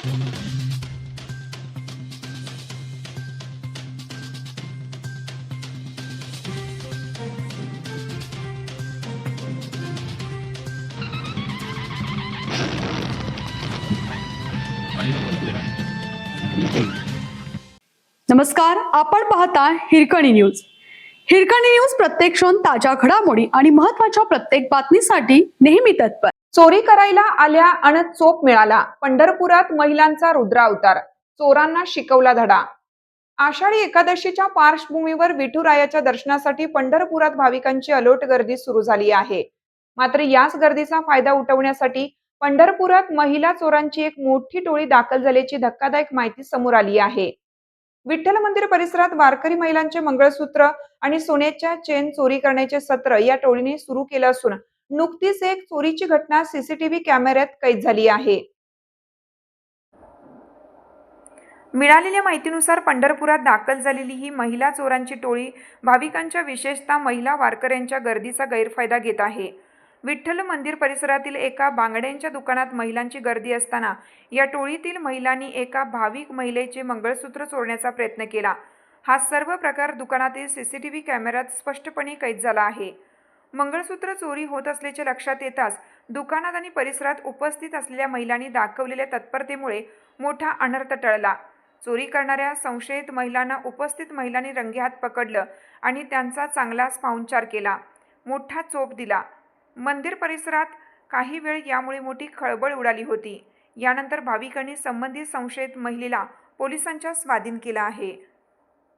नमस्कार, आपण पाहता हिरकणी न्यूज. हिरकणी न्यूज प्रत्येक क्षण ताज्या घडामोडी आणि महत्त्वाच्या प्रत्येक बातमीसाठी नेहमी तत्पर. चोरी करायला आल्या अन चोप मिळाला. पंढरपुरात महिलांचा रुद्रावतार, चोरांना शिकवला धडा. आषाढी एकादशीच्या पार्श्वभूमीवर विठुरायाच्या दर्शनासाठी पंढरपुरात भाविकांची अलोट गर्दी सुरू झाली आहे. मात्र याच गर्दीचा फायदा उठवण्यासाठी पंढरपुरात महिला चोरांची एक मोठी टोळी दाखल झाल्याची धक्कादायक माहिती समोर आली आहे. विठ्ठल मंदिर परिसरात वारकरी महिलांचे मंगळसूत्र आणि सोन्याच्या चेन चोरी करण्याचे सत्र या टोळीने सुरू केलं असून नुकतीच एक चोरीची घटना सीसीटीव्ही कॅमेऱ्यात कैद झाली आहे. मिळालेल्या माहितीनुसार पंढरपुरात दाखल झालेली ही महिला चोरांची टोळी भाविकांच्या, विशेषतः महिला वारकऱ्यांच्या गर्दीचा गैरफायदा घेत आहे. विठ्ठल मंदिर परिसरातील एका बांगड्यांच्या दुकानात महिलांची गर्दी असताना या टोळीतील महिलांनी एका भाविक महिलेचे मंगळसूत्र चोरण्याचा प्रयत्न केला. हा सर्व प्रकार दुकानातील सीसीटीव्ही कॅमेऱ्यात स्पष्टपणे कैद झाला आहे. मंगळसूत्र चोरी होत असल्याचे लक्षात येताच दुकानात आणि परिसरात उपस्थित असलेल्या महिलांनी दाखवलेल्या तत्परतेमुळे मोठा अनर्थ टळला. चोरी करणाऱ्या संशयित महिलांना उपस्थित महिलांनी रंगेहात पकडलं आणि त्यांचा चांगलाच पाहुणचार केला, मोठा चोप दिला. मंदिर परिसरात काही वेळ यामुळे मोठी खळबळ उडाली होती. यानंतर भाविकांनी संबंधित संशयित महिलेला पोलिसांच्या स्वाधीन केलं आहे.